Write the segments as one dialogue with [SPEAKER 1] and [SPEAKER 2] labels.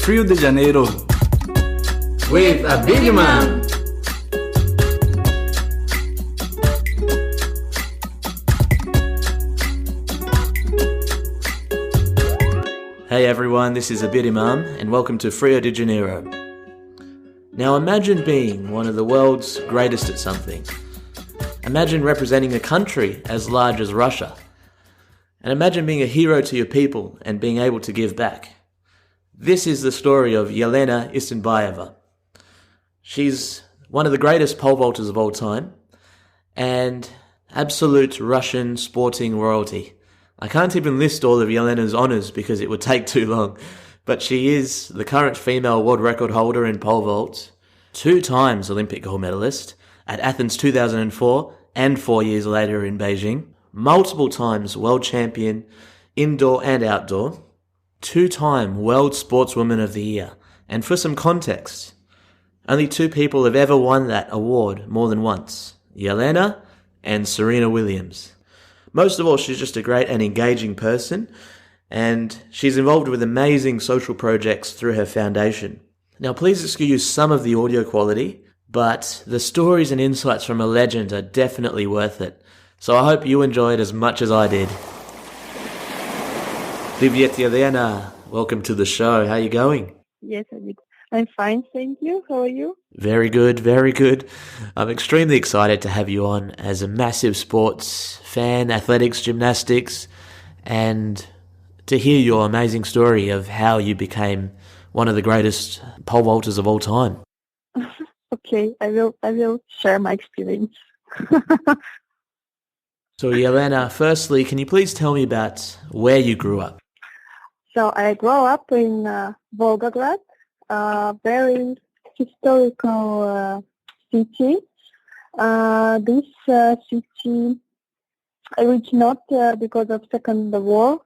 [SPEAKER 1] Rio de Janeiro with a big man.
[SPEAKER 2] Hey everyone, this is Abid Imam and welcome to Rio de Janeiro. Now imagine being one of the world's greatest at something. Imagine representing a country as large as Russia. And imagine being a hero to your people and being able to give back. This is the story of Yelena Isinbaeva. She's one of the greatest pole vaulters of all time and absolute Russian sporting royalty. I can't even list all of Yelena's honours because it would take too long, but she is the current female world record holder in pole vault, 2 times Olympic gold medalist at Athens 2004 and 4 years later in Beijing, multiple times world champion indoor and outdoor, 2-time World Sportswoman of the Year. And for some context, only 2 people have ever won that award more than once, Yelena and Serena Williams. Most of all, she's just a great and engaging person, and she's involved with amazing social projects through her foundation. Now, please excuse some of the audio quality, but the stories and insights from a legend are definitely worth it. So I hope you enjoy it as much as I did. Привет, Yelena. Welcome to the show. How are you going?
[SPEAKER 3] Yes, I'm fine, thank you. How are you?
[SPEAKER 2] Very good, very good. I'm extremely excited to have you on as a massive sports fan, athletics, gymnastics, and to hear your amazing story of how you became one of the greatest pole vaulters of all time.
[SPEAKER 3] Okay, I will share my experience.
[SPEAKER 2] So Yelena, firstly, can you please tell me about where you grew up?
[SPEAKER 3] So I grew up in Volgograd, a very historical city. This city reached not because of Second War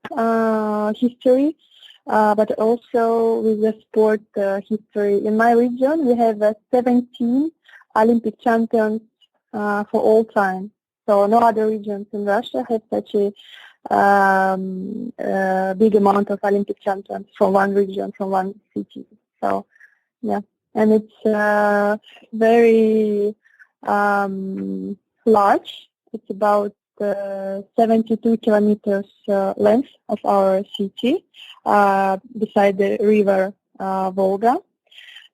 [SPEAKER 3] history, but also with the sport history. In my region, we have 17 Olympic champions for all time. So no other regions in Russia have such a big amount of Olympic champions from one region, from one city. So, yeah, and it's very large. It's about 72 kilometers length of our city, beside the river Volga.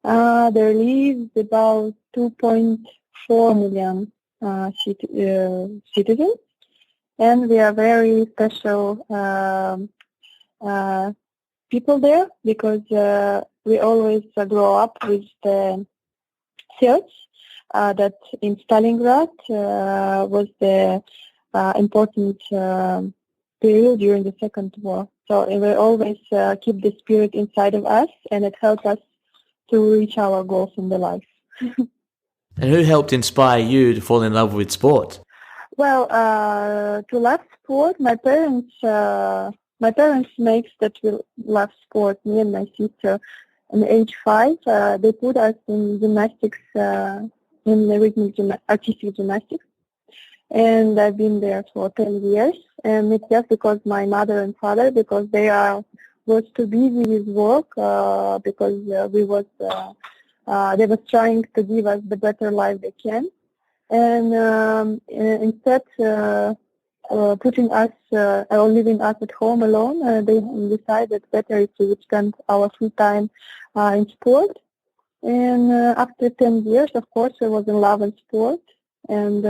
[SPEAKER 3] There lives about 2.4 million citizens, and we are very special people there because we always grow up with the search that in Stalingrad was the important period during the Second War. So we always keep the spirit inside of us, and it helps us to reach our goals in the life.
[SPEAKER 2] And who helped inspire you to fall in love with sport?
[SPEAKER 3] Well, to love sport, my parents makes that we love sport. Me and my sister, at age 5, they put us in gymnastics, in the artistic gymnastics, and I've been there for 10 years. And it's just because my mother and father, because they was too busy with work, because they was trying to give us the better life they can. And instead putting us or leaving us at home alone, they decided better if we would spend our free time in sport. And after 10 years, of course, I was in love with sport. And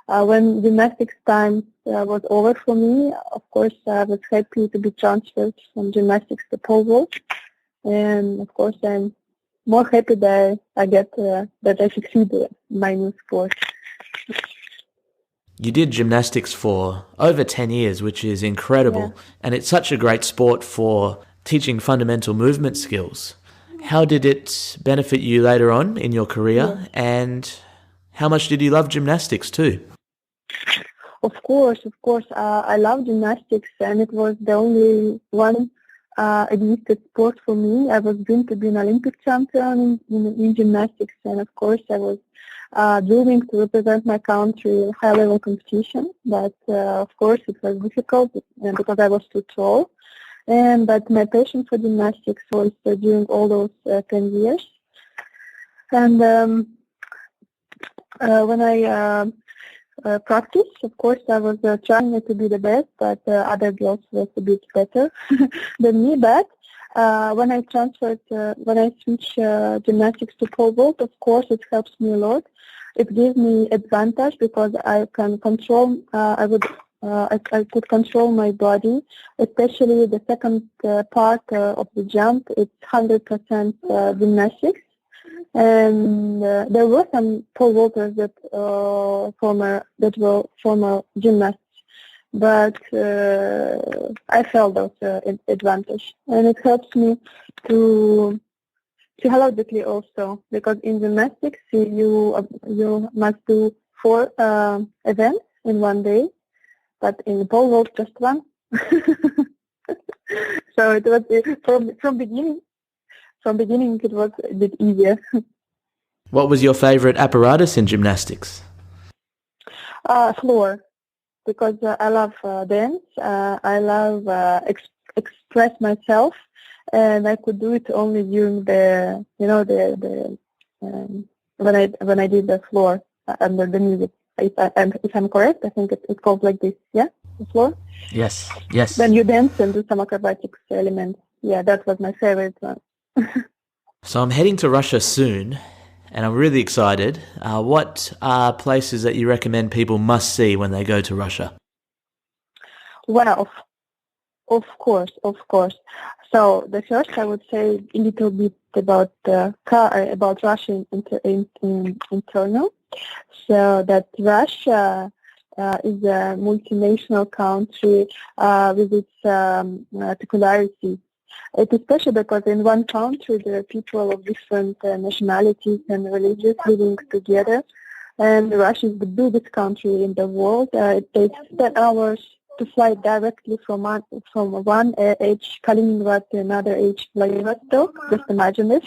[SPEAKER 3] when gymnastics time was over for me, of course, I was happy to be transferred from gymnastics to pole vault. And of course, I'm more happy that I succeeded in my new sport.
[SPEAKER 2] You did gymnastics for over 10 years, which is incredible. Yeah. And it's such a great sport for teaching fundamental movement skills. How did it benefit you later on in your career? Yeah. And how much did you love gymnastics too?
[SPEAKER 3] Of course. I love gymnastics, and it was the only one existed sport for me. I was dreamed to be an Olympic champion in gymnastics, and of course I was dreaming to represent my country in high-level competition. But of course it was difficult because I was too tall, But my passion for gymnastics was during all those 10 years. And when I practice, of course, I was trying to be the best, but other girls were a bit better than me. But when I switch gymnastics to pole vault, of course, it helps me a lot. It gives me advantage because I can control. I could control my body, especially the second part of the jump. It's 100% gymnastics. And there were some pole vaulters that were former gymnasts, but I felt those advantage, and it helps me to psychologically also, because in gymnastics you must do 4 events in one day, but in pole vault just one. So it was from beginning. From beginning, it was a bit easier.
[SPEAKER 2] What was your favorite apparatus in gymnastics?
[SPEAKER 3] Floor, because I love dance. I love express myself, and I could do it only during when I did the floor under the music. If I'm correct, I think it's called like this. Yeah, the floor.
[SPEAKER 2] Yes.
[SPEAKER 3] Then you dance and do some acrobatics elements. Yeah, that was my favorite one.
[SPEAKER 2] So I'm heading to Russia soon, and I'm really excited. What are places that you recommend people must see when they go to Russia?
[SPEAKER 3] Well, of course. So the first, I would say a little bit about Russian internal. So that Russia is a multinational country with its peculiarities. It is special because in one country there are people of different nationalities and religions living together. And Russia is the biggest country in the world. It takes 10 hours to fly directly from one edge Kaliningrad to another edge Vladivostok. Just imagine this.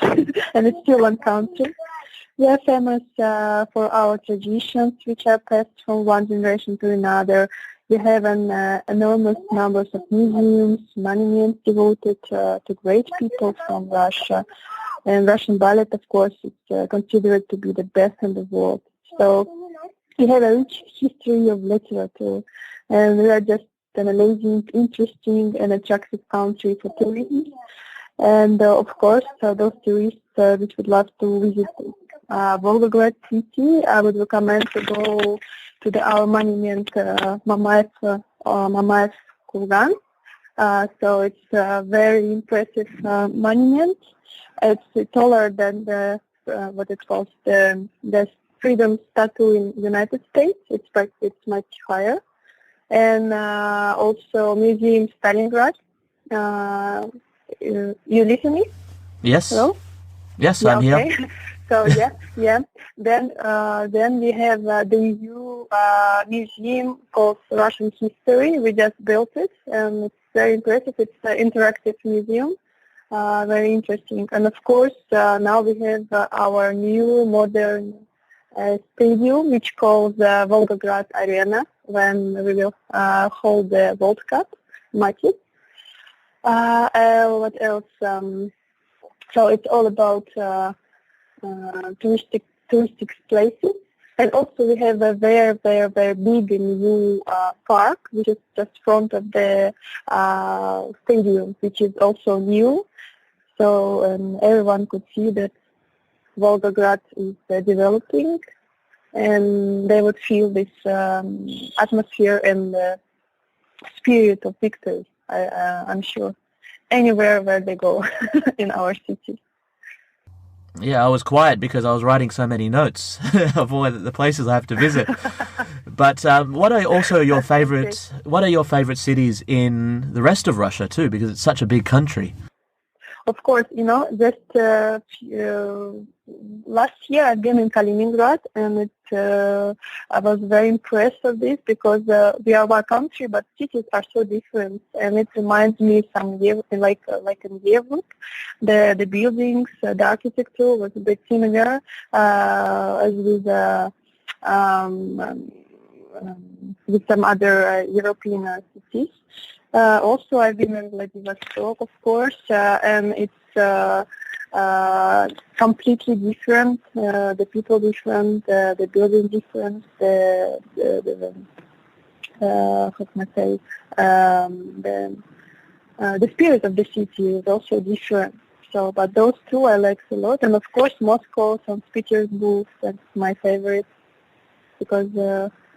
[SPEAKER 3] And it's still one country. We are famous for our traditions, which are passed from one generation to another. We have an enormous numbers of museums, monuments devoted to great people from Russia. And Russian ballet, of course, is considered to be the best in the world. So we have a rich history of literature, and we are just an amazing, interesting, and attractive country for tourism. And of course, those tourists which would love to visit Volgograd city, I would recommend to go to our monument, Mamayev Kurgan. So it's a very impressive monument. It's taller than what it calls the Freedom Statue in the United States. It's much higher. And also Museum Stalingrad. You listening?
[SPEAKER 2] Yes.
[SPEAKER 3] Hello?
[SPEAKER 2] Yes,
[SPEAKER 3] yeah,
[SPEAKER 2] I'm
[SPEAKER 3] okay.
[SPEAKER 2] here.
[SPEAKER 3] So yeah. Then we have the new museum called Russian History. We just built it, and it's very impressive. It's an interactive museum, very interesting. And of course, now we have our new modern stadium, which calls Volgograd Arena, when we will hold the World Cup matches. What else? So it's all about touristic places, and also we have a very, very, very big new park, which is just front of the stadium, which is also new. So everyone could see that Volgograd is developing, and they would feel this atmosphere and the spirit of victory. I'm sure anywhere where they go in our city.
[SPEAKER 2] Yeah, I was quiet because I was writing so many notes of all the places I have to visit. But what are also your favorite? What are your favorite cities in the rest of Russia too? Because it's such a big country.
[SPEAKER 3] Of course, just last year I've been in Kaliningrad, and I was very impressed with this because we are one country, but cities are so different, and it reminds me like in Yerevan. The buildings, the architecture was a bit similar as with some other European cities. Also, I've been in Vladivostok, of course, and it's completely different. The people different, the building different, how can I say, the spirit of the city is also different. So, but those two I like a lot, and of course Moscow, St. Petersburg, that's my favorite, because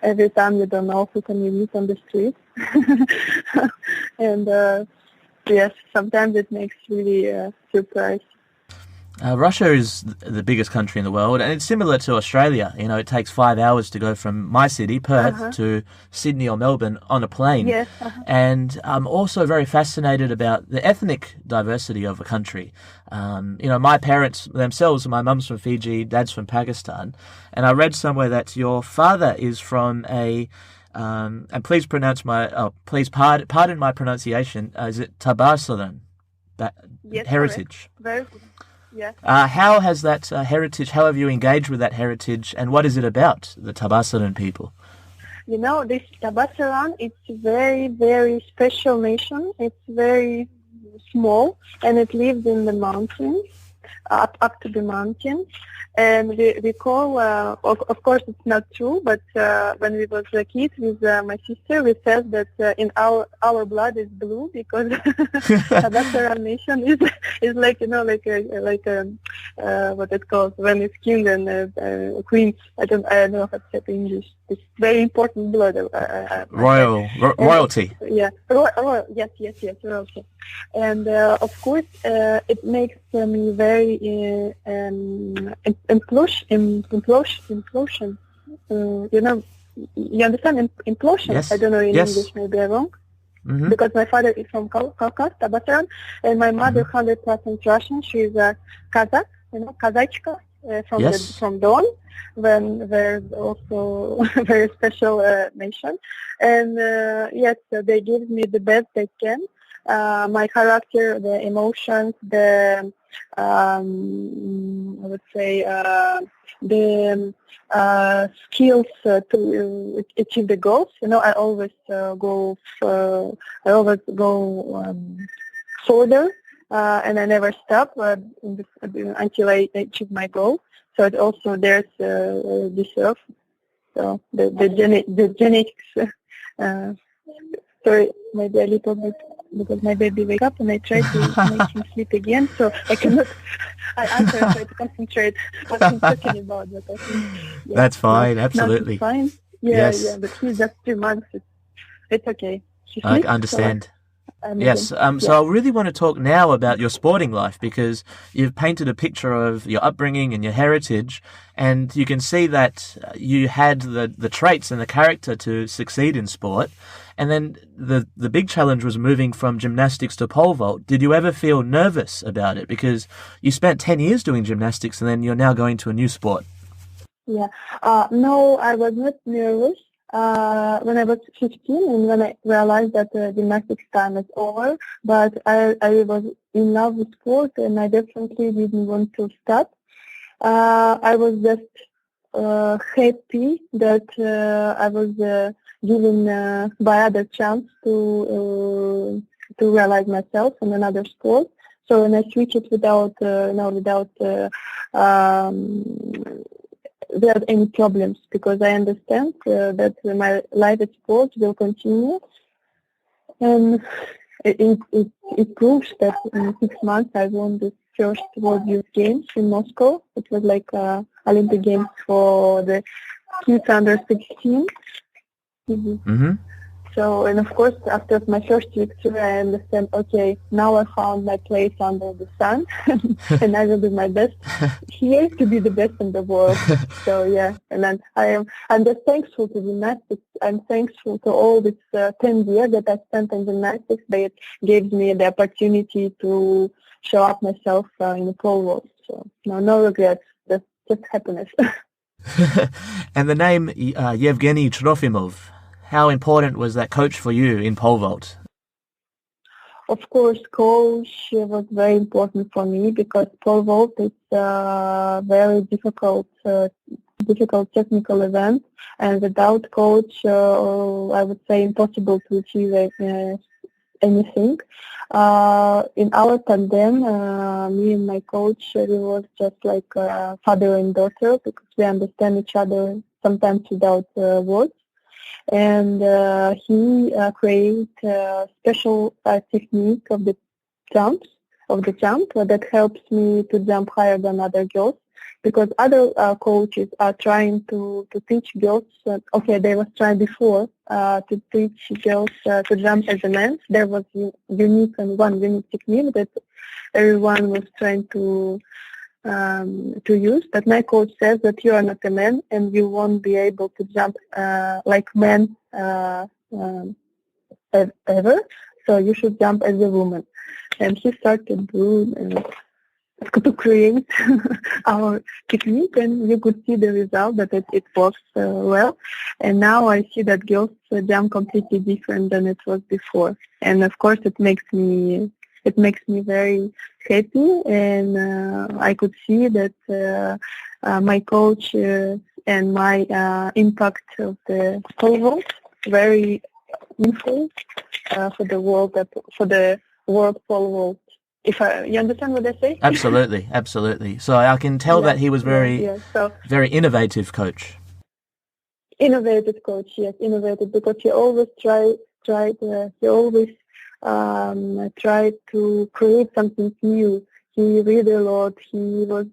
[SPEAKER 3] every time you don't know who can you meet on the street, and yes, sometimes it makes really surprise.
[SPEAKER 2] Russia is the biggest country in the world, and it's similar to Australia. You know, it takes 5 hours to go from my city, Perth, to Sydney or Melbourne on a plane.
[SPEAKER 3] Yes.
[SPEAKER 2] And I'm also very fascinated about the ethnic diversity of a country. You know, my parents themselves, my mum's from Fiji, dad's from Pakistan, and I read somewhere that your father is from a and please pardon my pronunciation. Is it Tabasaran?
[SPEAKER 3] Yes,
[SPEAKER 2] heritage.
[SPEAKER 3] Correct. Very good. Yeah.
[SPEAKER 2] How has that heritage, how have you engaged with that heritage, and what is it about, the Tabasaran people?
[SPEAKER 3] You know, this Tabasaran, it's a very, very special nation. It's very small, and it lives in the mountains, up to the mountains. And we call, of course it's not true, but when we was a kid with my sister, we said that in our blood is blue, because Tabasaran nation is like, you know, like a what it calls when it's king and queens. I don't know how to say it in English. It's very important blood.
[SPEAKER 2] Royalty.
[SPEAKER 3] Yeah, yes, royalty. And of course, it makes me very implosion. You know, you understand implosion?
[SPEAKER 2] Yes.
[SPEAKER 3] I don't know in
[SPEAKER 2] Yes.
[SPEAKER 3] English, maybe I'm wrong.
[SPEAKER 2] Mm-hmm.
[SPEAKER 3] Because my father is from Caucasus, Tabasaran, and my mother 100% Russian. She's a Kazakh, you know, Kazachka from Don, when there's also a very special nation. And yes, they give me the best they can. My character, the emotions, the I would say the skills to achieve the goals. You know, I always go further, and I never stop until I achieve my goal. So it also there's deserve. So the genetics. Sorry, maybe a little bit, because my baby wake up and I try to make him sleep again, so I cannot. I try to concentrate what I'm talking about. But I think,
[SPEAKER 2] that's fine, absolutely.
[SPEAKER 3] That's fine. Yeah, but he's just 2 months. It's okay.
[SPEAKER 2] I understand.
[SPEAKER 3] So
[SPEAKER 2] yes, so I really want to talk now about your sporting life, because you've painted a picture of your upbringing and your heritage, and you can see that you had the traits and the character to succeed in sport. And then the big challenge was moving from gymnastics to pole vault. Did you ever feel nervous about it? Because you spent 10 years doing gymnastics and then you're now going to a new sport.
[SPEAKER 3] Yeah. No, I was not nervous. When I was 15 and when I realized that gymnastics time is over, but I was in love with sport and I definitely didn't want to stop. I was just happy that I was given by other chance to realize myself in another sport. So when I switched it without any problems, because I understand that my life at sport will continue, and it proves that in 6 months I won the first World Youth Games in Moscow. It was like Olympic Games for the kids under 16.
[SPEAKER 2] Mm-hmm.
[SPEAKER 3] So, and of course, after my first victory, I understand, okay, now I found my place under the sun, and I will do my best here to be the best in the world. So, yeah, and then I'm just thankful to gymnastics. I'm thankful to all this 10 years that I spent in gymnastics. That gave me the opportunity to show up myself in the pole vault. So, no regrets, just happiness.
[SPEAKER 2] And the name Yevgeny Trofimov, how important was that coach for you in pole vault?
[SPEAKER 3] Of course, coach was very important for me, because pole vault is a very difficult technical event, and without coach, I would say impossible to achieve anything. In our tandem, me and my coach, we was just like father and daughter because we understand each other sometimes without words. And he created a special technique of the jump that helps me to jump higher than other girls. Because other coaches are trying to teach girls, they was trying before to teach girls to jump as a man. There was one unique technique that everyone was trying to use. But my coach says that you are not a man and you won't be able to jump like men ever. So you should jump as a woman. And he started to create our technique, and you could see the result that it works well. And now I see that girls jump completely different than it was before. And of course, it makes me very happy. And I could see that my coach and my impact of the pole vault very useful for the world pole vault. You understand what I say?
[SPEAKER 2] Absolutely. So I can tell that he was very innovative coach.
[SPEAKER 3] Innovative coach, yes, innovative, because he always tried to create something new. He read a lot. He was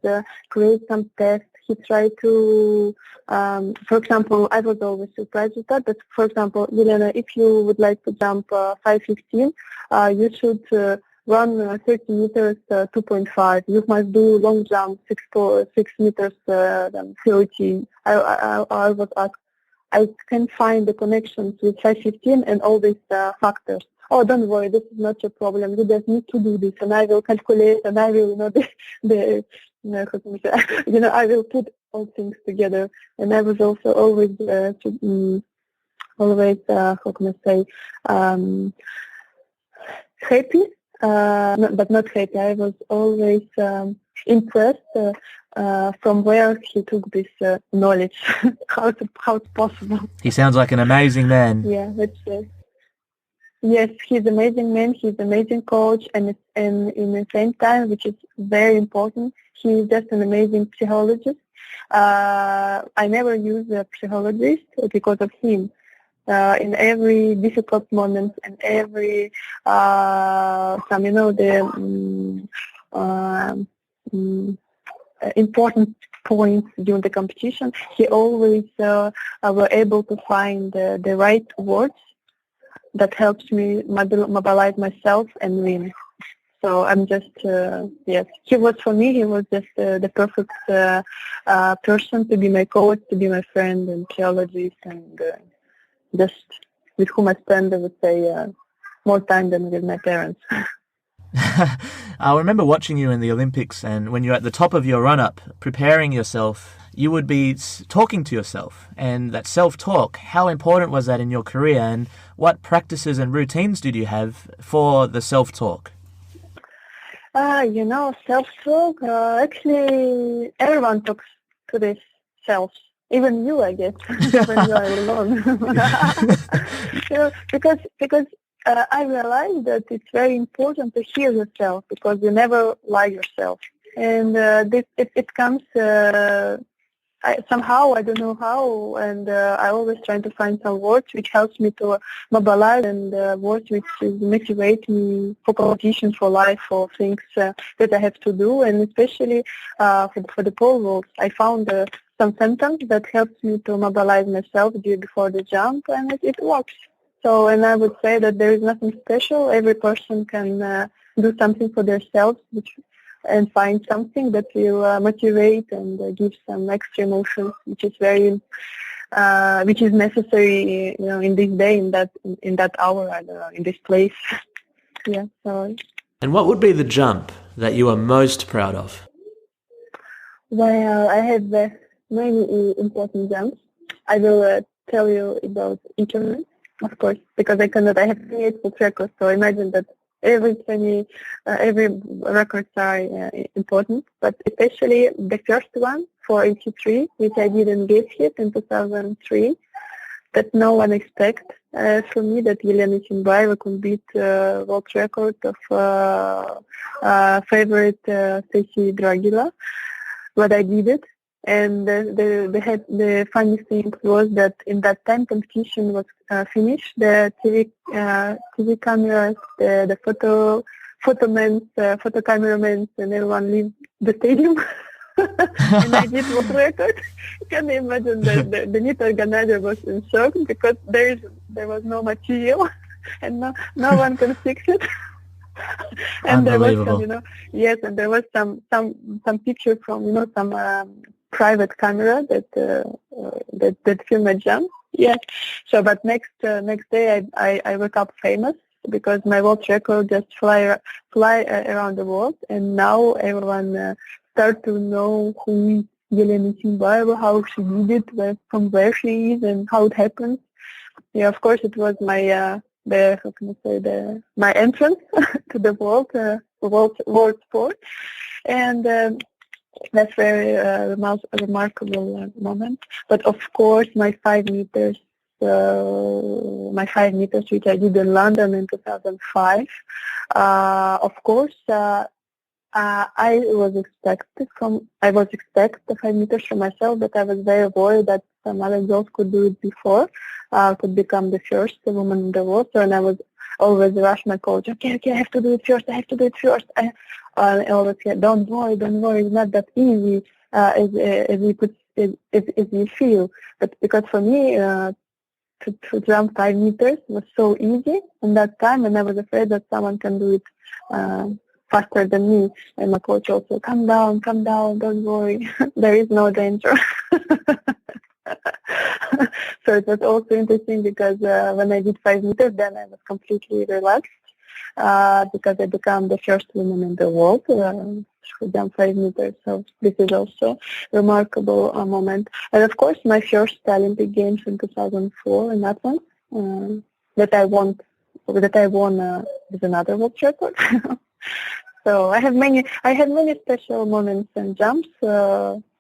[SPEAKER 3] create some tests. He tried to, for example, I was always surprised with that. But for example, Yelena, if you would like to jump 5:15, you should run 30 meters 2.5. You must do long jump 6 meters 30. I was asked. I can find the connections with 5:15 and all these factors. Oh, don't worry, this is not your problem. You just need to do this, and I will calculate, and I will I will put all things together. And I was also always happy. But not happy. I was always impressed from where he took this knowledge. how it's possible.
[SPEAKER 2] He sounds like an amazing man.
[SPEAKER 3] Yeah, that's it. Yes, he's an amazing man. He's an amazing coach, and in the same time, which is very important, he's just an amazing psychologist. I never use a psychologist because of him. In every difficult moment and every important points during the competition, he always were able to find the right words that helps me mobilize myself and win. So I'm just, he was just the perfect person to be my coach, to be my friend and psychologist, and just with whom I spend, I would say, more time than with my parents.
[SPEAKER 2] I remember watching you in the Olympics, and when you're at the top of your run-up, preparing yourself, you would be talking to yourself. And that self-talk, how important was that in your career, and what practices and routines did you have for the self-talk?
[SPEAKER 3] Self-talk, actually, everyone talks to this self. Even you, I guess, when you are alone. Because I realized that it's very important to hear yourself, because you never lie yourself. And it comes somehow, I don't know how, and I always try to find some words which helps me to mobilize, and words which motivate me for competition, for life, for things that I have to do, and especially for the pole vault. I found some sentence that helps me to mobilize myself before the jump, and it works. So, and I would say that there is nothing special. Every person can do something for themselves, and find something that will motivate and give some extra emotions, which is which is necessary, in this day, in that hour, in this place. Yeah. So.
[SPEAKER 2] And what would be the jump that you are most proud of?
[SPEAKER 3] Well, I have many important jumps. I will tell you about each of them, of course, because I have 28 world records. So imagine that every records are important, but especially the first one, 483, which I didn't get hit in 2003, that no one expects. for me that Yelena Isinbaeva could beat world record of favorite Stacy Dragila, but I did it. And the funny thing was that in that time competition was finished. The TV cameras, the photo cameramans, and everyone leave the stadium. And I did world record. Can you imagine that the NIT organizer was in shock because there was no material and no one can fix it. And there was some, yes, and there was some picture from some private camera that filmed a jump. Yes. So, but next day I woke up famous because my world record just fly around the world, and now everyone start to know who is Yelena Isinbaeva, how she did it, from where she is, and how it happens. Yeah, of course, it was my my entrance to the world sport, and that's very remarkable moment. But of course, my 5 meters, which I did in London in 2005. Of course, I was expected the 5 meters for myself, but I was very worried that some other girls could do it before, could become the first woman in the world. So, and I was always rush my coach. Okay, I have to do it first. I always said, don't worry, it's not that easy as you feel. But because for me, to jump 5 meters was so easy in that time, and I was afraid that someone can do it faster than me. And my coach also, calm down, don't worry, there is no danger. So it was also interesting because when I did 5 meters, then I was completely relaxed because I became the first woman in the world who jumped 5 meters. So this is also a remarkable moment. And of course, my first Olympic Games in 2004 in Athens that I won with another world record. So I had many special moments and jumps.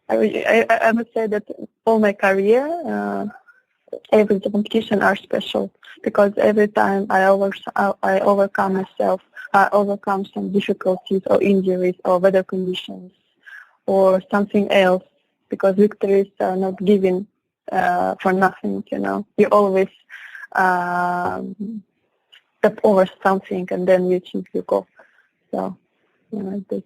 [SPEAKER 3] I would say that all my career, every competition are special because every time I overcome myself, I overcome some difficulties or injuries or weather conditions or something else, because victories are not given for nothing. You always step over something and then you achieve your goal. So, this.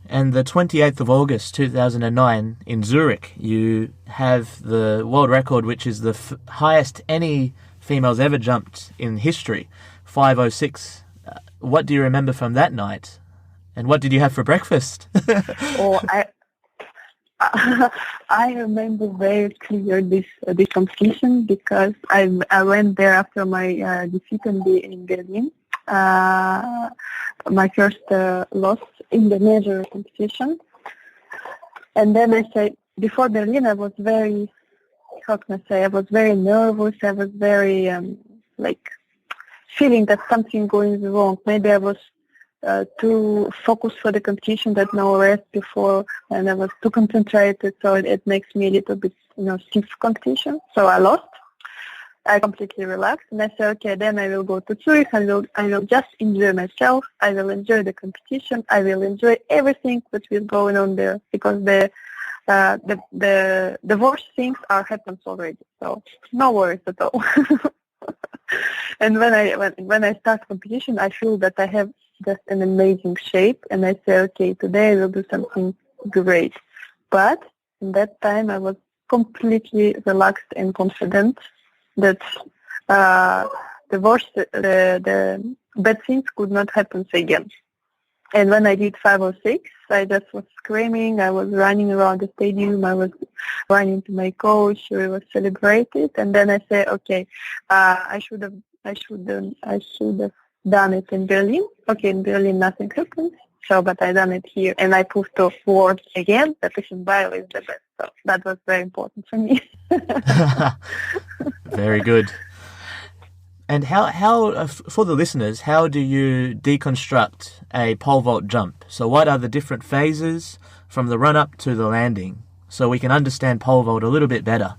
[SPEAKER 2] And the 28th of August 2009 in Zurich, you have the world record, which is the highest any females ever jumped in history, 5:06. What do you remember from that night? And what did you have for breakfast?
[SPEAKER 3] I remember very clear this competition because I went there after my defeat in Berlin. My first loss in the major competition. And then I said, before Berlin, I was very, I was very nervous. I was very, feeling that something going wrong. Maybe I was too focused for the competition, that no rest before, and I was too concentrated, so it makes me a little bit, stiff competition. So I lost. I completely relaxed, and I said, okay, then I will go to Zurich. I will just enjoy myself. I will enjoy the competition. I will enjoy everything that will going on there, because the worst things happens already. So no worries at all. And when I start competition, I feel that I have just an amazing shape, and I say, okay, today I will do something great. But in that time, I was completely relaxed and confident that the bad things could not happen again. And when I did 5:06, I just was screaming. I was running around the stadium. I was running to my coach. We were celebrated. And then I said, okay, I should have done it in Berlin. Okay, in Berlin nothing happened. So, but I done it here, and I proved to world again that Isinbaeva is the best. So that was very important for me.
[SPEAKER 2] Very good. And how for the listeners, how do you deconstruct a pole vault jump? So what are the different phases from the run-up to the landing, so we can understand pole vault a little bit better?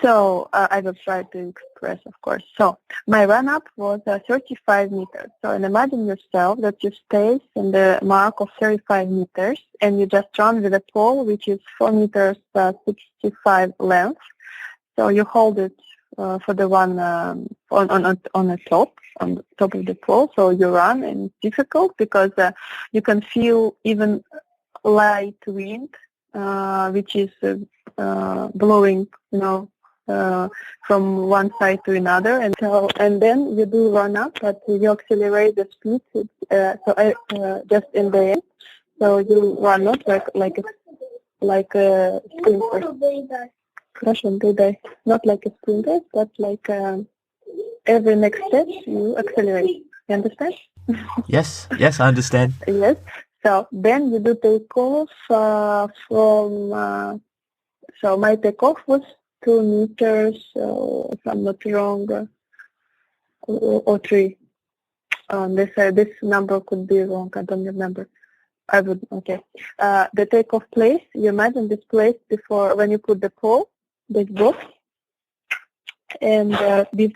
[SPEAKER 3] So I will try to express, of course. So my run-up was 35 meters. So and imagine yourself that you stay in the mark of 35 meters and you just run with a pole, which is 4 meters 65 length. So you hold it for the one on the top of the pole. So you run, and it's difficult because you can feel even light wind, which is blowing, from one side to another, and then you do run up, but you accelerate the speed. Just in the end, so you run not like a sprinter. Russian today, not like a sprinter, but like every next step you accelerate. You understand?
[SPEAKER 2] Yes, I understand.
[SPEAKER 3] Yes. So then you do takeoff from. So my takeoff was 2 meters, if I'm not wrong, or 3. This number could be wrong. I don't remember. Okay. The takeoff place. You imagine this place before when you put the pole, this box, and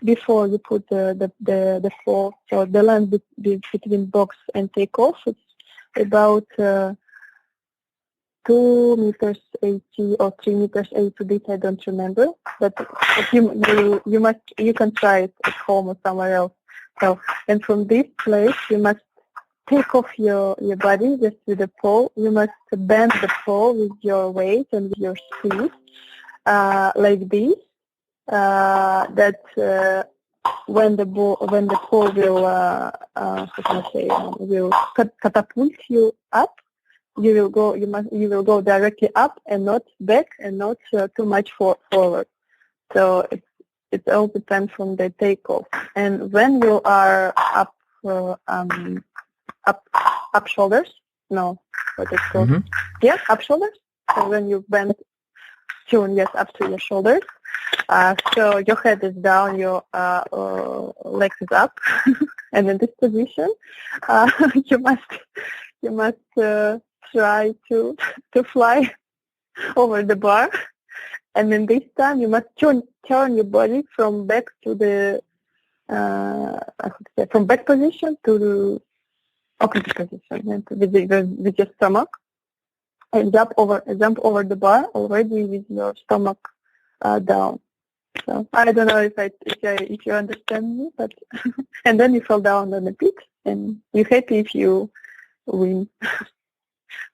[SPEAKER 3] before you put the pole. So the line between box and takeoff, it's about 2 meters 80 or 3 meters 80 bit, I don't remember, but you can try it at home or somewhere else. So, and from this place you must take off your body just with the pole. You must bend the pole with your weight and with your speed, like this. When the pole will catapult you up. You will go directly up and not back and not too much forward. So it all depends from the takeoff. And when you are up shoulders, no, what it's called?
[SPEAKER 2] Mm-hmm.
[SPEAKER 3] Yeah, up shoulders. So when you bend, yes, up to your shoulders. So your head is down, your legs is up, and in this position, you must try to fly over the bar, and in this time you must turn your body from back to the from back position to the opposite position, and with your stomach, and jump over the bar already with your stomach down. So I don't know if you understand me, but and then you fall down on the pit, and you're happy if you win.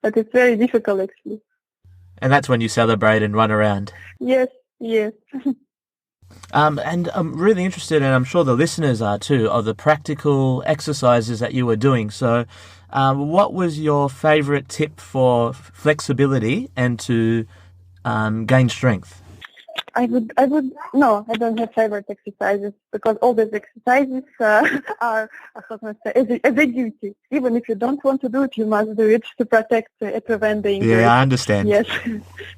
[SPEAKER 3] But it's very difficult, actually.
[SPEAKER 2] And that's when you celebrate and run around.
[SPEAKER 3] Yes.
[SPEAKER 2] And I'm really interested, and I'm sure the listeners are too, of the practical exercises that you were doing. So what was your favorite tip for flexibility and to gain strength?
[SPEAKER 3] I don't have favorite exercises, because all these exercises are, as a duty. Even if you don't want to do it, you must do it to prevent the injury.
[SPEAKER 2] Yeah, I understand.
[SPEAKER 3] Yes,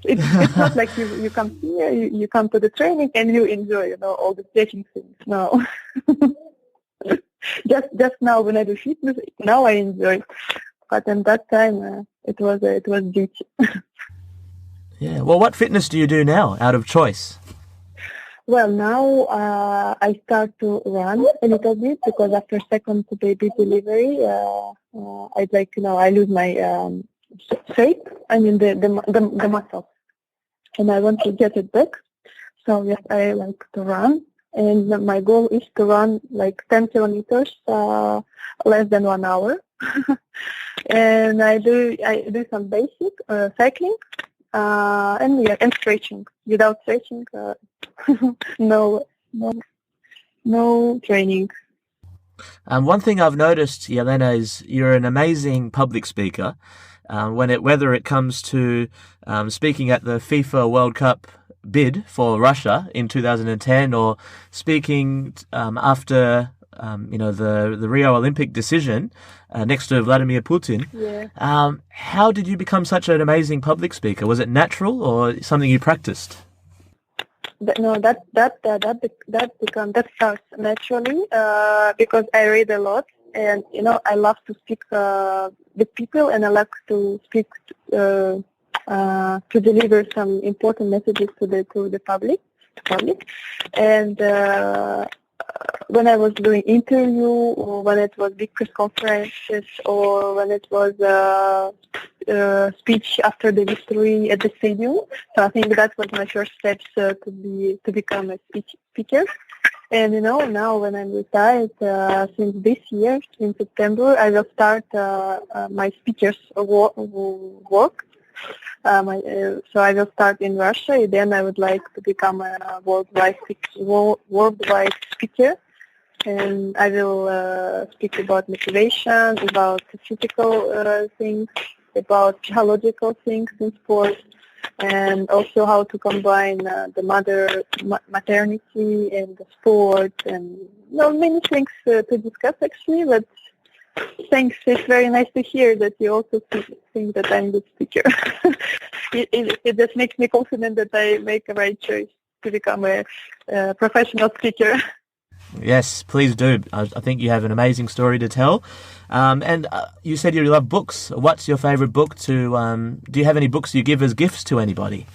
[SPEAKER 3] it's not like you come here, you come to the training and you enjoy, all the stretching things. No, just now when I do fitness, now I enjoy. But in that time, it was duty.
[SPEAKER 2] Yeah. Well, what fitness do you do now, out of choice?
[SPEAKER 3] Well, now I start to run a little bit, because after second baby delivery, I lose my shape. I mean the muscle, and I want to get it back. So yes, I like to run, and my goal is to run like 10 kilometers, less than 1 hour. And I do some basic cycling. And stretching. Without stretching, no training.
[SPEAKER 2] One thing I've noticed, Yelena, is you're an amazing public speaker. Whether it comes to speaking at the FIFA World Cup bid for Russia in 2010, or speaking after the Rio Olympic decision next to Vladimir Putin.
[SPEAKER 3] Yeah.
[SPEAKER 2] How did you become such an amazing public speaker? Was it natural or something you practiced?
[SPEAKER 3] No, that starts naturally, because I read a lot, and I love to speak with people, and I like to speak to deliver some important messages to the public. public. And when I was doing interview, or when it was big press conferences, or when it was speech after the victory at the stadium. So I think that was my first steps to become a speaker. And now when I'm retired, since this year in September, I will start my speaker's work. So I will start in Russia, and then I would like to become a worldwide speaker. And I will speak about motivation, about physical things, about psychological things in sports, and also how to combine the maternity and the sport, and many things to discuss actually. But thanks, it's very nice to hear that you also think that I'm a good speaker. it just makes me confident that I make a right choice to become a professional speaker.
[SPEAKER 2] Yes, please do. I think you have an amazing story to tell. And you said you love books. What's your favourite book to... do you have any books you give as gifts to anybody?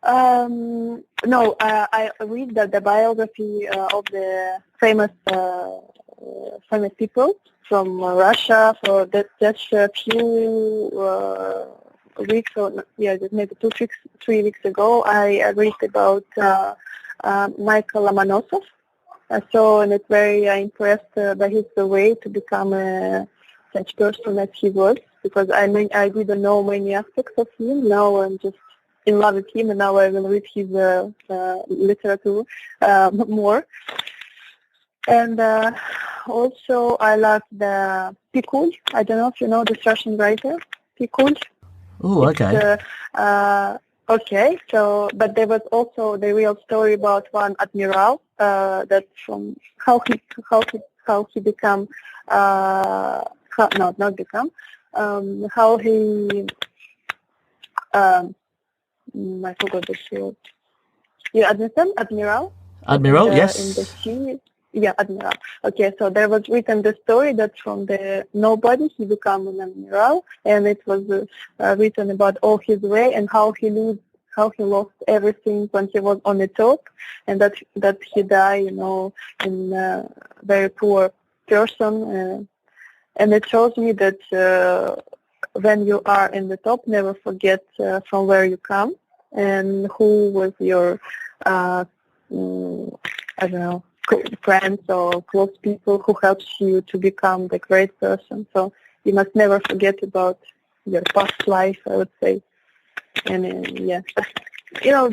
[SPEAKER 3] No, I read the biography of the famous people from Russia. So that's just a few weeks, or maybe 3 weeks ago, I read about Michael Lomonosov. And it's very impressed by his way to become such person as he was, because I didn't know many aspects of him. Now I'm just in love with him, and now I will read his literature more. And also I love the Pikul. I don't know if you know this Russian writer, Pikul.
[SPEAKER 2] Oh, okay.
[SPEAKER 3] Okay, so, but there was also the real story about one admiral, that's from how he become, how he, I forgot the word. You understand? Admiral?
[SPEAKER 2] Admiral, yes.
[SPEAKER 3] In the sea. Yeah, admiral. Okay, so there was written the story that from the nobody he became an admiral, and it was written about all his way and how he lost everything when he was on the top, and that he died, in a very poor person. And it shows me that when you are in the top, never forget from where you come and who was your, friends or close people who helps you to become the great person. So you must never forget about your past life, I would say. And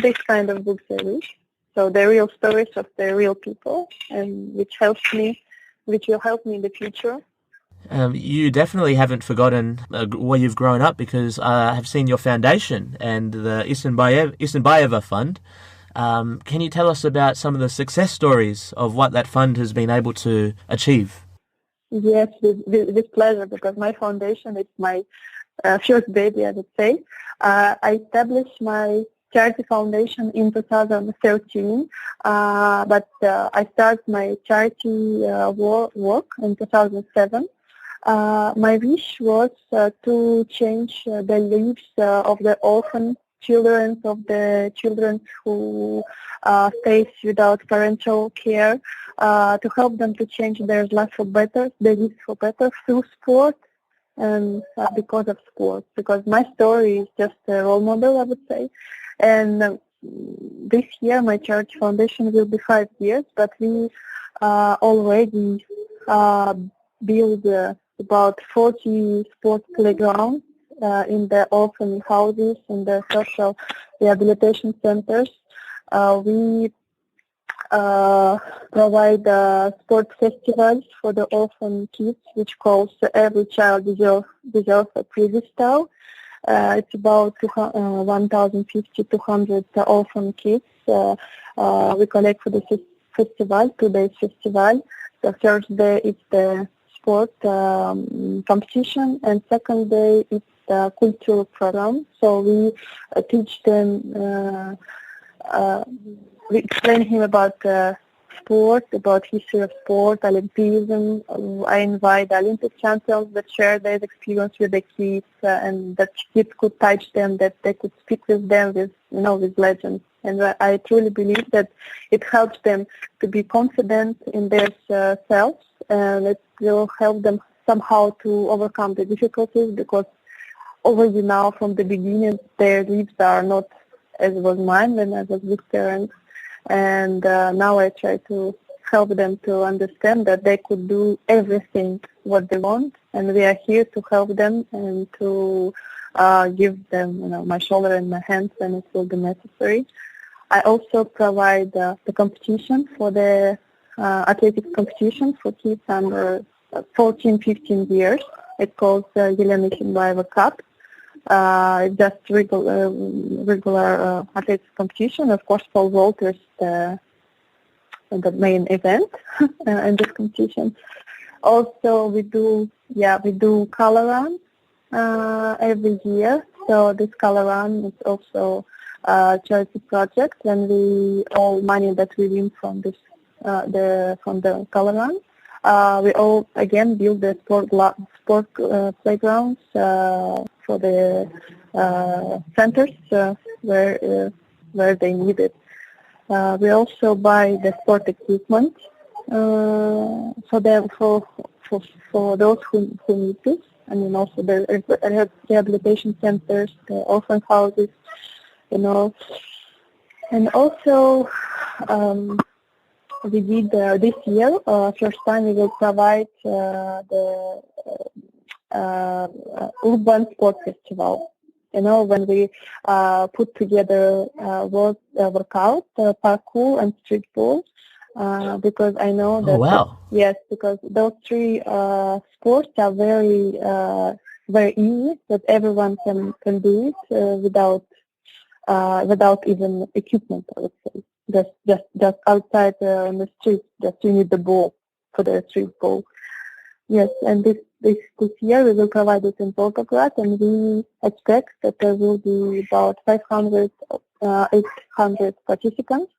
[SPEAKER 3] this kind of books I read. So the real stories of the real people, and which will help me in the future.
[SPEAKER 2] You definitely haven't forgotten where you've grown up, because I have seen your foundation and the Isinbaeva Fund. Can you tell us about some of the success stories of what that fund has been able to achieve?
[SPEAKER 3] Yes, with pleasure, because my foundation is my first baby, I would say. I established my charity foundation in 2013, but I started my charity work in 2007. My wish was to change the lives of the orphan children, who stays without parental care, to help them to change their life for better, through sport, and because of sport. Because my story is just a role model, I would say. And this year my charity foundation will be 5 years, but we already build about 40 sports playgrounds in the orphan houses and the social rehabilitation centers. We provide sports festivals for the orphan kids, which calls Every Child Deserves a Previous Style. It's about 1,050 to 200 orphan kids. We collect for the festival, 2-day festival. The first day it's the sport competition, and second day it's the cultural program. So we teach them, we explain him about sport, about history of sport, Olympism. I invite the Olympic champions that share their experience with the kids, and that kids could touch them, that they could speak with them, with legends. And I truly believe that it helps them to be confident in their selves, and it will help them somehow to overcome the difficulties, because already now from the beginning their lives are not as was mine when I was with parents. And now I try to help them to understand that they could do everything what they want, and we are here to help them and to give them, my shoulder and my hands when it will be necessary. I also provide the competition for the athletics competition for kids under 14, 15 years. It's called Yelena Isinbaeva Cup. It's just regular athletics competition. Of course, pole vault is the main event in this competition. Also, we do color run every year. So this color run is also a charity project, and all money that we win from this from the color run, we all again build the sport playgrounds for the centers where they need it. We also buy the sport equipment for those who need this. I mean, also the rehabilitation centers, the orphan houses, And also we did this year, first time we will provide the urban sport festival. When we put together workout, parkour and street ball, because I know that yes, because those three sports are very very easy, that everyone can do it without even equipment, I would say. Just outside on the street, just you need the ball for the street ball. Yes, and this year we will provide it in Volgograd, and we expect that there will be about 500, 800 participants.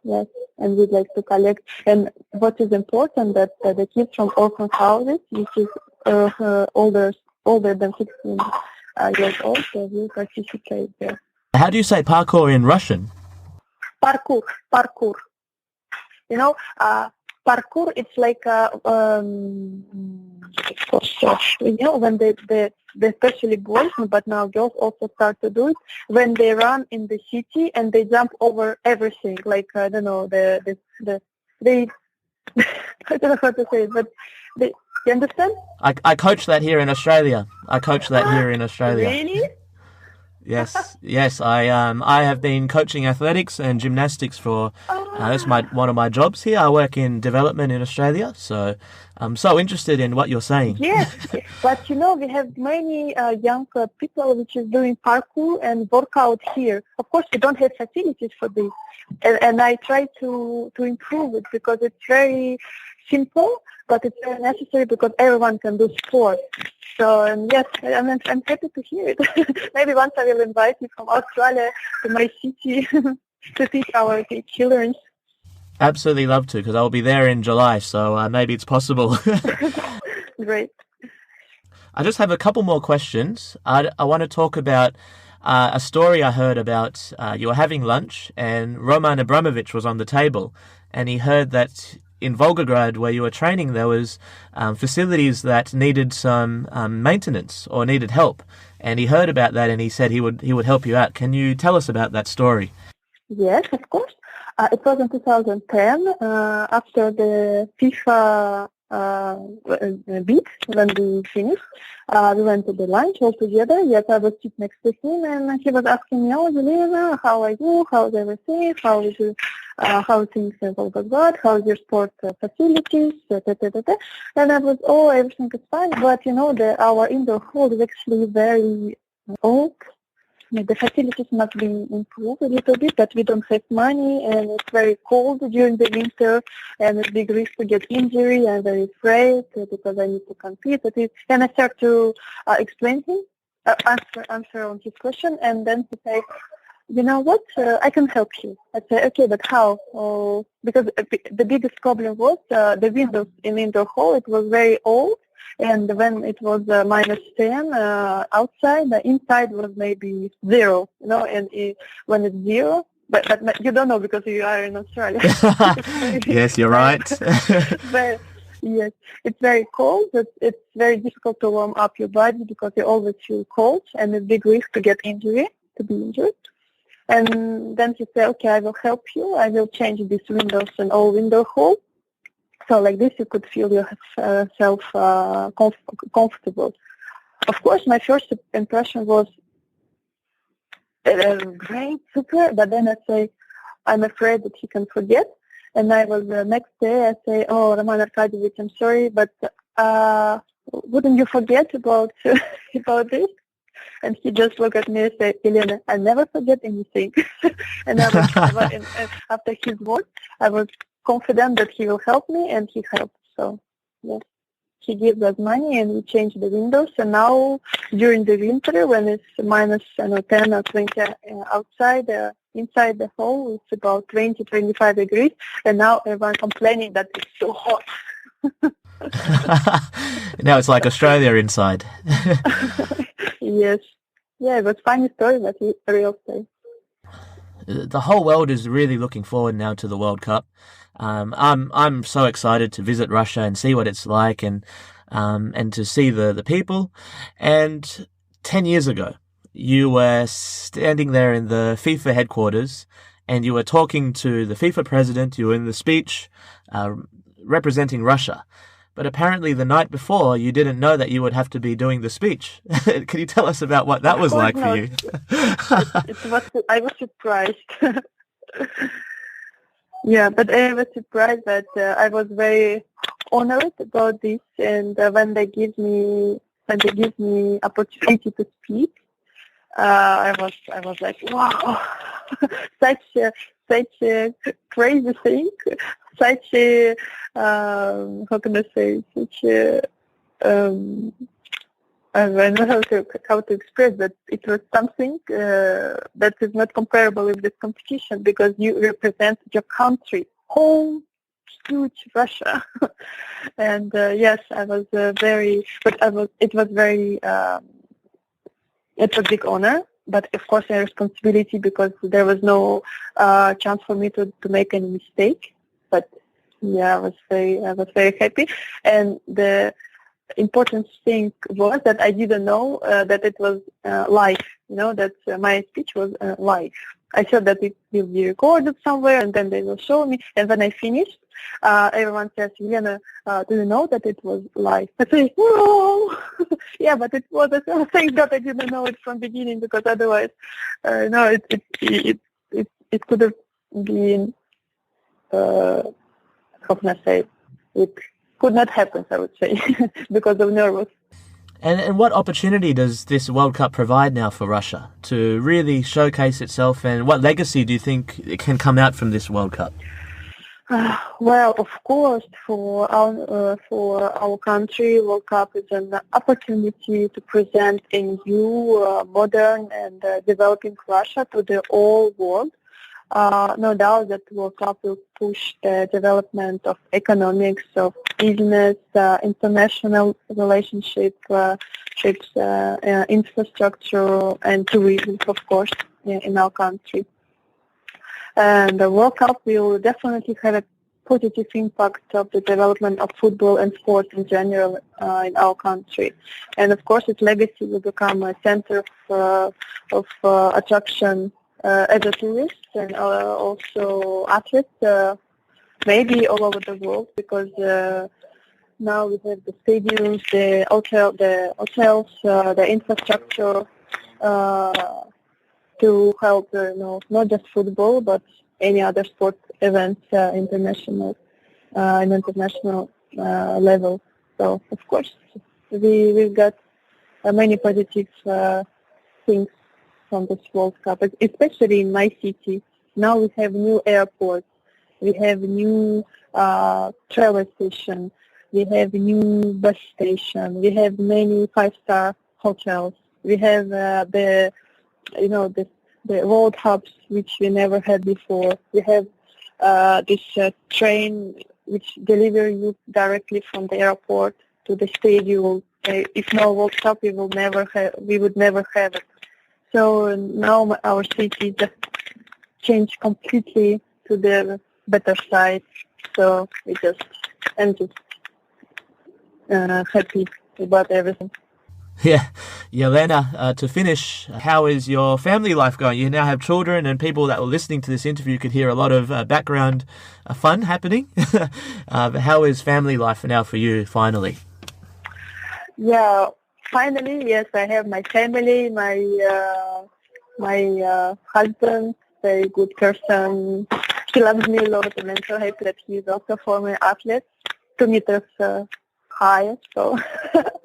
[SPEAKER 3] Yes, and we'd like to collect. And what is important that the kids from orphan houses, which is older than 16 years old, they will participate there.
[SPEAKER 2] How do you say parkour in Russian?
[SPEAKER 3] Parkour. Parkour, it's like when they especially boys, but now girls also start to do it, when they run in the city and they jump over everything, like I don't know, they I don't know how to say it, but you understand?
[SPEAKER 2] I coach that here in Australia.
[SPEAKER 3] Really?
[SPEAKER 2] Yes. I have been coaching athletics and gymnastics for that's one of my jobs here. I work in development in Australia, so I'm so interested in what you're saying.
[SPEAKER 3] Yes, but we have many young people which is doing parkour and workout here. Of course, we don't have facilities for this, and I try to improve it, because it's very simple, but it's very necessary because everyone can do sport. So yes, I'm happy to hear it. Maybe once I will invite you from Australia to my city to teach our children.
[SPEAKER 2] Absolutely love to, because I'll be there in July, so maybe it's possible.
[SPEAKER 3] Great.
[SPEAKER 2] I just have a couple more questions. I want to talk about a story I heard about. You were having lunch and Roman Abramovich was on the table, and he heard that in Volgograd, where you were training, there was facilities that needed some maintenance or needed help, and he heard about that and he said he would help you out. Can you tell us about that story?
[SPEAKER 3] Yes, of course. It was in 2010, after the FIFA beat, when we finished. We went to the lunch all together. Yes, I was sitting next to him, and he was asking me, Yelena, how are you? How's everything? How things in Volgograd? How's your sport facilities? And I was, everything is fine. But, our indoor hall is actually very old. The facilities must be improved a little bit, but we don't have money, and it's very cold during the winter, and it's big risk to get injury. I'm very afraid because I need to compete. And I start to explain him, answer on his question, and then he said, you know what, I can help you. I say, okay, but how? Oh, because the biggest problem was the windows in indoor hall. It was very old, and when it was -10 outside, the inside was maybe 0, and when it's 0, but you don't know because you are in Australia.
[SPEAKER 2] Yes, you're right.
[SPEAKER 3] Yes, it's very cold. It's very difficult to warm up your body because you always feel cold, and it's a big risk to be injured. And then he said, okay, I will help you. I will change these windows in all window hall. So like this, you could feel yourself comfortable. Of course, my first impression was great, super. But then I say, I'm afraid that he can forget. And I was the next day, I say, oh, Roman Arkadievich, I'm sorry, but wouldn't you forget about this? And he just looked at me and said, Yelena, I never forget anything. And after his words, I was confident that he will help me, and he helped. So, yes, he gave us money, and we changed the windows. And now, during the winter, when it's -10 or 20 outside, inside the hall, it's about 20, 25 degrees. And now everyone complaining that it's so hot.
[SPEAKER 2] Now it's like Australia inside.
[SPEAKER 3] Yes. Yeah, it was a funny story, but it's a real story.
[SPEAKER 2] The whole world is really looking forward now to the World Cup. I'm so excited to visit Russia and see what it's like, and to see the people. And 10 years ago, you were standing there in the FIFA headquarters, and you were talking to the FIFA president. You were in the speech representing Russia. But apparently the night before, you didn't know that you would have to be doing the speech. Can you tell us about what that was like for you?
[SPEAKER 3] I was surprised. Yeah, but I was surprised that I was very honored about this. And when they give me opportunity to speak, I was like, wow, such a crazy thing. Such a, how can I say, such a, I don't know how to express that. It was something that is not comparable with this competition, because you represent your country, whole huge Russia. And yes, I was it's a big honor, but of course a responsibility, because there was no chance for me to make any mistake. But yeah, I was very happy. And the important thing was that I didn't know that it was live. That my speech was live. I thought that it will be recorded somewhere, and then they will show me. And when I finished, everyone says, Yelena, do you know that it was live? I say, whoa! Yeah, but it was. Thank God I didn't know it from the beginning, because otherwise, no, it could have been. How can I say? It could not happen, I would say, because of nervous.
[SPEAKER 2] And what opportunity does this World Cup provide now for Russia to really showcase itself, and what legacy do you think it can come out from this World Cup?
[SPEAKER 3] Well, of course, for our country, World Cup is an opportunity to present a new, modern and developing Russia to the whole world. No doubt that World Cup will push the development of economics, of business, international relationships, infrastructure, and tourism, of course, in our country. And the World Cup will definitely have a positive impact of the development of football and sports in general in our country. And of course, its legacy will become a center of attraction as a tourist, and also athletes, maybe all over the world, because now we have the stadiums, the hotels, the infrastructure to help, not just football, but any other sport events, international level. So, of course, we've got many positive things from this World Cup, especially in my city. Now we have new airports, we have new travel station, we have new bus station, we have many 5-star hotels, we have the the road hubs which we never had before. We have this train which deliver you directly from the airport to the stadium. If no World Cup, we would never have it. So now our city just changed completely to the better side. So I'm just happy about everything.
[SPEAKER 2] Yeah. Yelena, to finish, how is your family life going? You now have children, and people that were listening to this interview could hear a lot of background fun happening. But how is family life now for you, finally?
[SPEAKER 3] Yeah, finally, yes, I have my family, my husband, very good person. He loves me a lot, and I'm so happy that he's also a former athlete, 2 meters high. So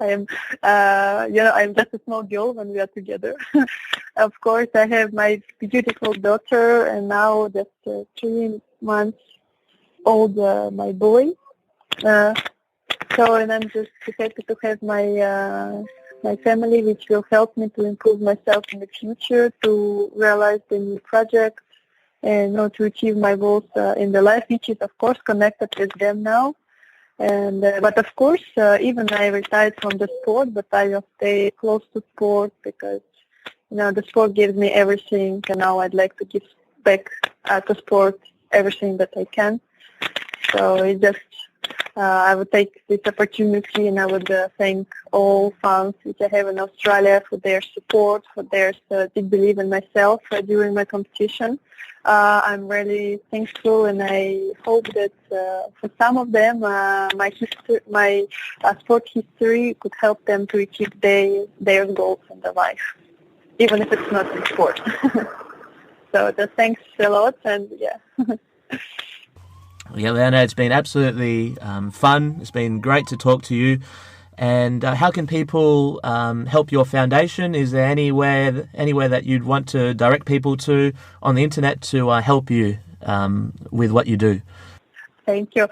[SPEAKER 3] I am, I'm just a small girl when we are together. Of course, I have my beautiful daughter, and now just 3 months old, my boy. And I'm just happy to have my family, which will help me to improve myself in the future, to realize the new projects, and to achieve my goals in the life, which is of course connected with them now. And but of course, even I retired from the sport, but I will stay close to sport because the sport gives me everything, and now I'd like to give back to sport everything that I can. So it just I would take this opportunity, and I would thank all fans which I have in Australia for their support, for their deep belief in myself during my competition. I'm really thankful, and I hope that for some of them, my sport history could help them to achieve their goals in their life, even if it's not in sport. So thanks a lot, and yeah.
[SPEAKER 2] Yelena, it's been absolutely fun. It's been great to talk to you. And how can people help your foundation? Is there anywhere that you'd want to direct people to on the internet to help you with what you do?
[SPEAKER 3] Thank you.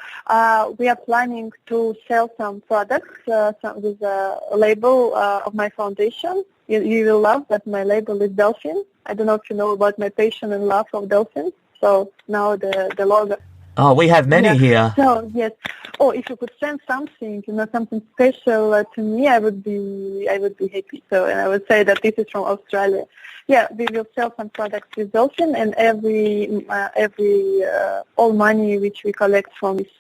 [SPEAKER 3] We are planning to sell some products with a label of my foundation. You will love that my label is dolphin. I don't know if you know about my passion and love of dolphins. So now the logo.
[SPEAKER 2] Oh, we have many here.
[SPEAKER 3] So yes. Oh, if you could send something, something special to me, I would be happy. So, and I would say that this is from Australia. Yeah, we will sell some products with dolphin, and all money which we collect from this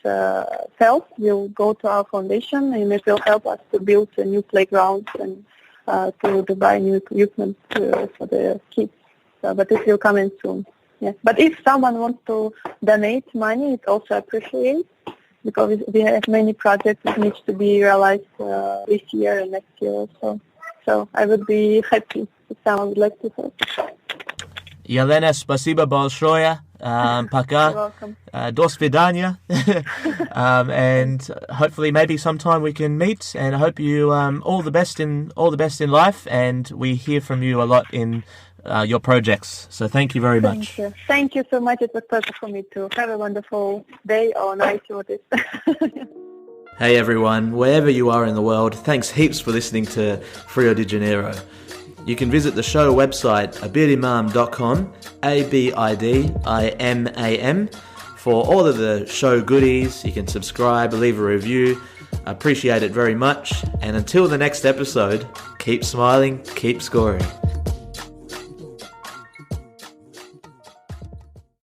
[SPEAKER 3] sales will go to our foundation, and it will help us to build a new playground and to buy new equipment for the kids. So, but it will come in soon. Yeah. But if someone wants to donate money, it's also appreciated, because we have many projects that need to be realized this year and next year. So I would be happy if someone would like to help.
[SPEAKER 2] Yelena, спасибо большое. Пока.
[SPEAKER 3] You're welcome.
[SPEAKER 2] До свидания. And hopefully maybe sometime we can meet, and I hope you all the best in life, and we hear from you a lot in your projects. So thank you very much.
[SPEAKER 3] Thank you so much. It was a pleasure for me too. Have a wonderful day or night or this.
[SPEAKER 2] Hey everyone, wherever you are in the world, thanks heaps for listening to Rio de Janeiro. You can visit the show website abidimam.com, ABIDIMAM, for all of the show goodies. You can subscribe, leave a review. I appreciate it very much. And until the next episode, keep smiling, keep scoring.